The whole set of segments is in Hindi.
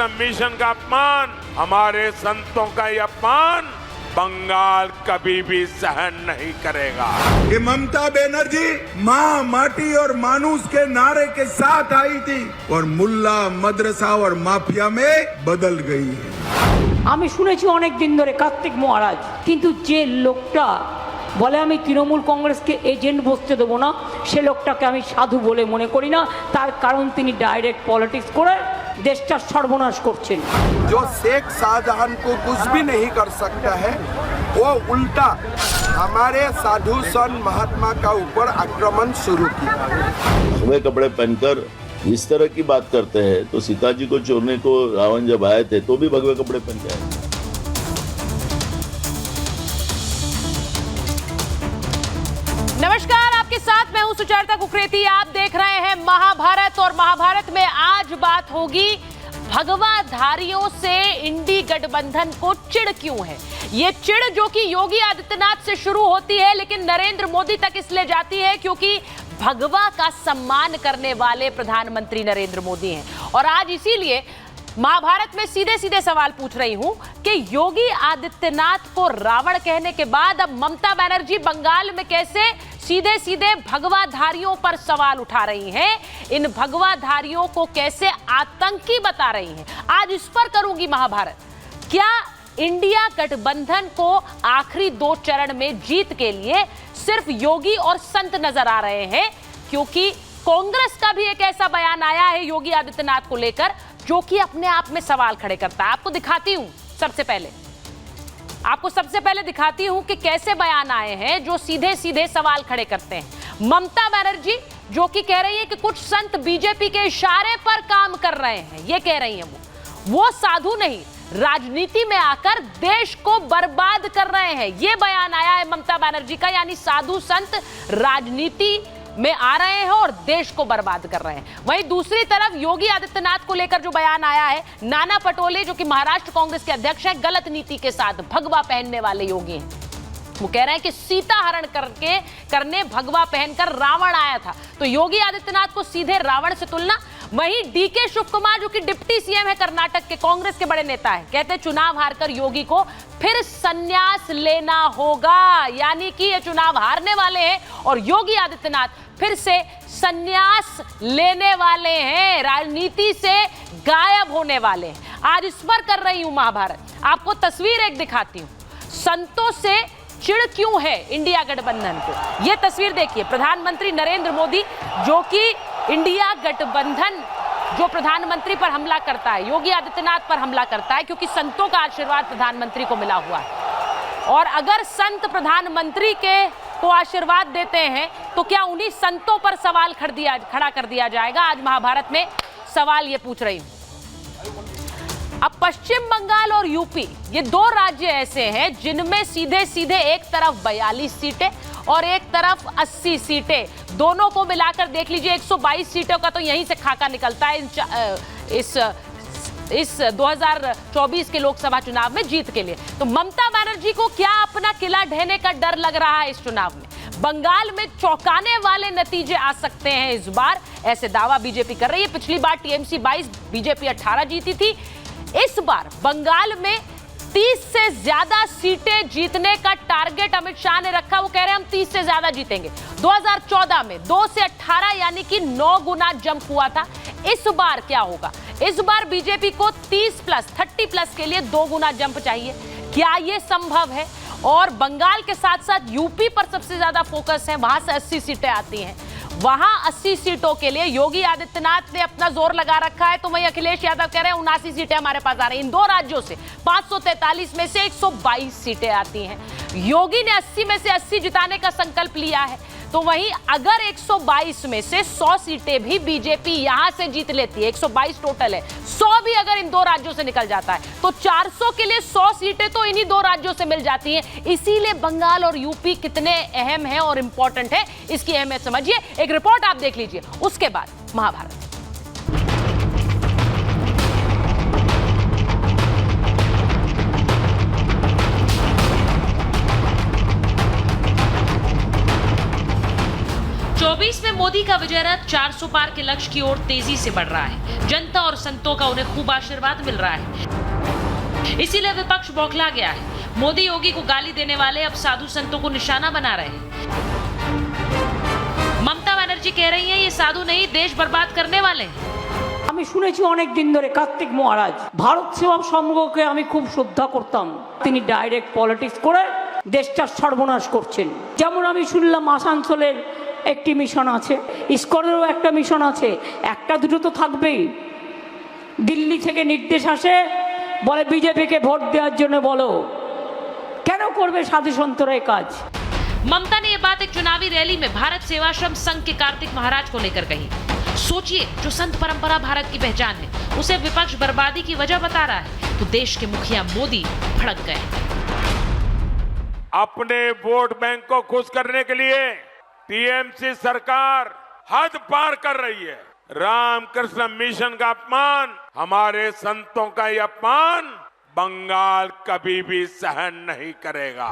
मिशन का अपमान, हमारे संतों का ये अपमान बंगाल कभी भी सहन नहीं करेगा। कि ममता बनर्जी माँ, माटी और मानुस के नारे के साथ आई थी और मुल्ला, मदरसा और माफिया में बदल गई है। আমি শুনেছি অনেক দিন ধরে কার্তিক মহারাজ, কিন্তু যে লোকটা বলে আমি তৃণমূল কংগ্রেসকে এজেন্ট বসতে দেবো না, সে লোকটাকে আমি সাধু বলে মনে করি না। তার কারণ তিনি ডাইরেক্ট পলিটিক্স করে দেশটার সর্বনাশ করছেন। जो शेख शाहजहां को कुछ भी नहीं कर सकता है, वो उल्टा हमारे साधु संत महात्मा का ऊपर आक्रमण शुरू किया। भगवे कपड़े पहनकर इस तरह की बात करते हैं तो सीता जी को चोरने को रावण जब आए थे तो भी भगवे कपड़े पहन के आए। नमस्कार, आपके साथ मैं हूं सुचेता कुकरेती। आप देख रहे हैं महाभारत और महाभारत में आज बात होगी भगवाधारियों से इंडी गठबंधन को चिढ़ क्यों है। ये चिढ़ जो कि योगी आदित्यनाथ से शुरू होती है लेकिन नरेंद्र मोदी तक इसलिए जाती है क्योंकि भगवा का सम्मान करने वाले प्रधानमंत्री नरेंद्र मोदी हैं। और आज इसीलिए महाभारत में सीधे सीधे सवाल पूछ रही हूं कि योगी आदित्यनाथ को रावण कहने के बाद अब ममता बनर्जी बंगाल में कैसे सीधे सीधे भगवाधारियों पर सवाल उठा रही हैं, इन भगवाधारियों को कैसे आतंकी बता रही हैं। आज इस पर करूंगी महाभारत। क्या इंडिया गठबंधन को आखिरी 2 चरण में जीत के लिए सिर्फ योगी और संत नजर आ रहे हैं, क्योंकि कांग्रेस का भी एक ऐसा बयान आया है योगी आदित्यनाथ को लेकर जो कि अपने आप में सवाल खड़े करता है। आपको दिखाती हूं सबसे पहले दिखाती हूं कि कैसे बयान आए हैं जो सीधे सीधे सवाल खड़े करते हैं। ममता बनर्जी जो कि कह रही है कि कुछ संत बीजेपी के इशारे पर काम कर रहे हैं, ये कह रही हैं वो साधु नहीं, राजनीति में आकर देश को बर्बाद कर रहे हैं। ये बयान आया है ममता बनर्जी का, यानी साधु संत राजनीति में आ रहे हैं और देश को बर्बाद कर रहे हैं। वहीं दूसरी तरफ योगी आदित्यनाथ को लेकर जो बयान आया है, नाना पटोले जो कि महाराष्ट्र कांग्रेस के अध्यक्ष हैं, गलत नीति के साथ भगवा पहनने वाले योगी हैं। वो कह रहे हैं कि सीता हरण करने भगवा पहनकर रावण आया था, तो योगी आदित्यनाथ को सीधे रावण से तुलना। वहीं डीके शिव कुमार जो कि डिप्टी सीएम है कर्नाटक के, कांग्रेस के बड़े नेता है, कहते हैं चुनाव हारकर योगी को फिर संन्यास लेना होगा, यानी कि ये चुनाव हारने वाले हैं और योगी आदित्यनाथ फिर से संन्यास लेने वाले हैं, राजनीति से गायब होने वाले हैं। आज इस पर कर रही हूं महाभारत। आपको तस्वीर एक दिखाती हूं, संतों से चिढ़ क्यों है इंडिया गठबंधन को। यह तस्वीर देखिए, प्रधानमंत्री नरेंद्र मोदी जो कि इंडिया गठबंधन जो प्रधानमंत्री पर हमला करता है, योगी आदित्यनाथ पर हमला करता है, क्योंकि संतों का आशीर्वाद प्रधानमंत्री को मिला हुआ है। और अगर संत प्रधानमंत्री को आशीर्वाद देते हैं तो क्या उन्हीं संतों पर सवाल खड़ा कर दिया जाएगा। आज महाभारत में सवाल ये पूछ रही हूं। अब पश्चिम बंगाल और यूपी, ये 2 राज्य ऐसे हैं जिनमें सीधे सीधे एक तरफ 42 सीटें और एक तरफ 80 सीटें, दोनों को मिलाकर देख लीजिए 122 सीटों का तो यहीं से खाका निकलता है इस 2024 के लोकसभा चुनाव में जीत के लिए। तो ममता बनर्जी को क्या अपना किला ढहने का डर लग रहा है इस चुनाव में? बंगाल में चौंकाने वाले नतीजे आ सकते हैं इस बार, ऐसे दावा बीजेपी कर रही है। पिछली बार टीएमसी 22, बीजेपी 18 जीती थी। इस बार बंगाल में 30 से ज्यादा सीटें जीतने का टारगेट अमित शाह ने रखा। वो कह रहे हैं हम 30 से ज्यादा जीतेंगे। 2014 में 2 से 18 यानी कि 9 गुना जंप हुआ था। इस बार क्या होगा? इस बार बीजेपी को 30+ के लिए 2 गुना जंप चाहिए। क्या यह संभव है? और बंगाल के साथ साथ यूपी पर सबसे ज्यादा फोकस है, वहां से 80 सीटें आती हैं। वहां 80 सीटों के लिए योगी आदित्यनाथ ने अपना जोर लगा रखा है, तो वहीं अखिलेश यादव कह रहे हैं 79 सीटें हमारे पास आ रही हैं। इन 2 राज्यों से 543 में से 122 सीटें आती हैं। योगी ने 80 में से 80 जिताने का संकल्प लिया है, तो वहीं अगर 122 में से 100 सीटें भी बीजेपी यहां से जीत लेती है, 122 टोटल है, 100 भी अगर इन 2 राज्यों से निकल जाता है तो 400 के लिए 100 सीटें तो इन्हीं 2 राज्यों से मिल जाती हैं। इसीलिए बंगाल और यूपी कितने अहम है और इंपॉर्टेंट है, इसकी अहमियत समझिए। एक रिपोर्ट आप देख लीजिए, उसके बाद महाभारत। में मोदी का विजय रथ 400 पार के लक्ष्य की ओर तेजी से बढ़ रहा है। जनता और संतों का उन्हें खूब आशीर्वाद मिल रहा है। इसीलिए विपक्ष बौखला गया है। मोदी योगी को गाली देने वाले अब साधु संतों को निशाना बना रहे हैं। ममता बनर्जी कह रही हैं ये साधु नहीं, देश बर्बाद करने वाले हैं। আমি শুনেছি অনেক দিন ধরে কার্তিক মহারাজ ভারত সেবা সংঘকে আমি খুব শ্রদ্ধা করতাম, তিনি ডাইরেক্ট পলিটিক্স করে দেশটার সর্বনাশ করছেন। যেমন আমি শুনলাম আসানসোলের একটি মিশন আছে, ইসকনেরও একটা মিশন আছে, একটা দুটো তো থাকবেই। দিল্লি থেকে নির্দেশ আসে, বলে বিজেপিকে ভোট দেওয়ার জন্য বলো। কেন করবে সাধু সন্তরা এই কাজ? ममता ने यह बात एक चुनावी रैली में भारत सेवाश्रम संघ के कार्तिक महाराज को लेकर कही। सोचिए, जो संत परंपरा भारत की पहचान है, उसे विपक्ष बर्बादी की वजह बता रहा है, तो देश के मुखिया मोदी भड़क गए। अपने वोट बैंक को खुश करने के लिए टीएमसी सरकार हद पार कर रही है। रामकृष्ण मिशन का अपमान, हमारे संतों का ये अपमान बंगाल कभी भी सहन नहीं करेगा।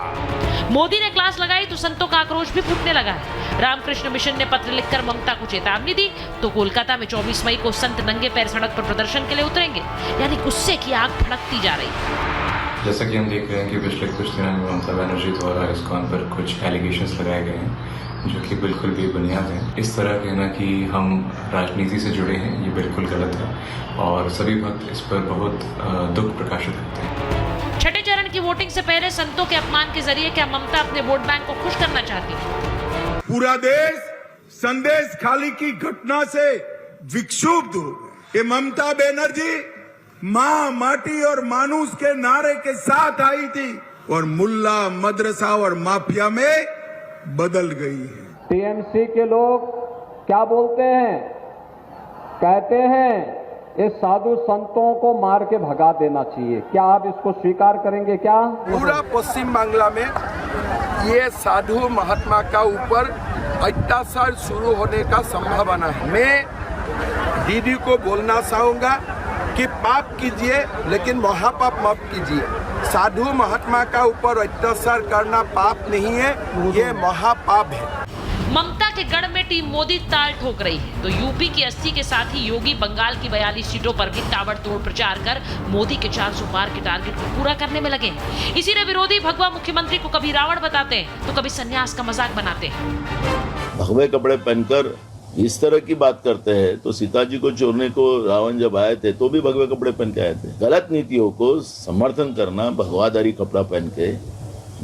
मोदी ने क्लास लगाई तो संतों का आक्रोश भी फूटने लगा है। रामकृष्ण मिशन ने पत्र लिखकर ममता को चेतावनी दी, तो कोलकाता में 24 मई को संत नंगे पैर सड़क पर प्रदर्शन के लिए उतरेंगे। यानी गुस्से की आग भड़कती जा रही है। जैसा कि हम देख रहे हैं कि पिछले कुछ दिनों में ममता बनर्जी द्वारा इस्कॉन पर कुछ एलिगेशंस लगाए गए हैं जो कि बिल्कुल बेबुनियाद हैं। इस तरह कहना कि हम राजनीति से जुड़े हैं, ये बिल्कुल गलत है और सभी भक्त इस पर बहुत दुख प्रकाशित करते हैं। छठे चरण की वोटिंग से पहले संतों के अपमान के जरिए क्या ममता अपने वोट बैंक को खुश करना चाहती है? पूरा देश संदेश खाली की घटना से विक्षुब्ध हो। ये ममता बनर्जी माँ, माटी और मानुस के नारे के साथ आई थी और मुल्ला, मदरसा और माफिया में बदल गई है। टीएमसी के लोग क्या बोलते हैं? कहते हैं इस साधु संतों को मार के भगा देना चाहिए। क्या आप इसको स्वीकार करेंगे? क्या पूरा पश्चिम बांग्ला में ये साधु महात्मा का ऊपर अत्याचार शुरू होने का संभावना है। मैं दीदी को बोलना चाहूँगा कि पाप कीजिए लेकिन महापाप मत कीजिए। साधु महात्मा का ऊपर अत्याचार करना पाप नहीं है, ये महापाप है। ममता के गढ़ में टीम मोदी ताल ठोक रही है, तो यूपी की 80 के साथ ही योगी बंगाल की 42 सीटों पर भी ताबड़तोड़ प्रचार कर मोदी के 400 पार के टारगेट को पूरा करने में लगे हैं। इसीलिए विरोधी भगवा मुख्यमंत्री को कभी रावण बताते हैं तो कभी सन्यास का मजाक बनाते हैं। भगवे कपड़े पहनकर इस तरह की बात करते हैं तो सीता जी को चोरने को रावण जब आए थे तो भी भगवे कपड़े पहन के आए थे। गलत नीतियों को समर्थन करना भगवादारी कपड़ा पहन के,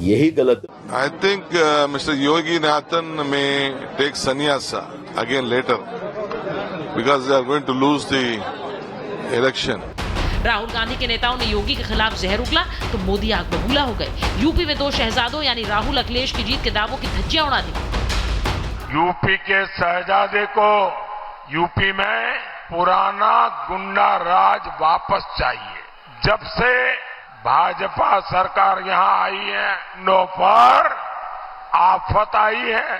यही गलत। I think Mr. Yogi Nathan may take sannyasa again later because they are going to lose the election. Rahul Gandhi के नेताओं ने योगी के खिलाफ जहर उगला तो मोदी आग बबूला हो गए। यूपी में 2 शहजादों यानी राहुल अखिलेश की जीत के दावों की धज्जियां उड़ा दी। यूपी के शहजादे को यूपी में पुराना गुंडा राज वापस चाहिए। जब से भाजपा सरकार यहां आई है, नो पर आफत आई है।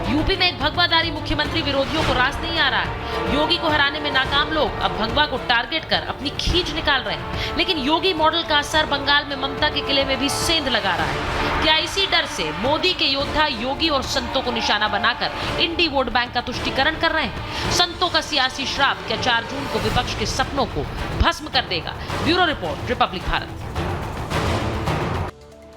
यूपी में एक भगवाधारी मुख्यमंत्री विरोधियों को रास नहीं आ रहा है। योगी को हराने में नाकाम लोग अब भगवा को टारगेट कर अपनी खींच निकाल रहे हैं। लेकिन योगी मॉडल का असर बंगाल में ममता के किले में भी सेंध लगा रहा है। क्या इसी डर से मोदी के योद्धा योगी और संतों को निशाना बनाकर इंडी वोट बैंक का तुष्टीकरण कर रहे हैं? संतों का सियासी श्राप क्या 4 जून को विपक्ष के सपनों को भस्म कर देगा? Bureau report, Republic Bharat.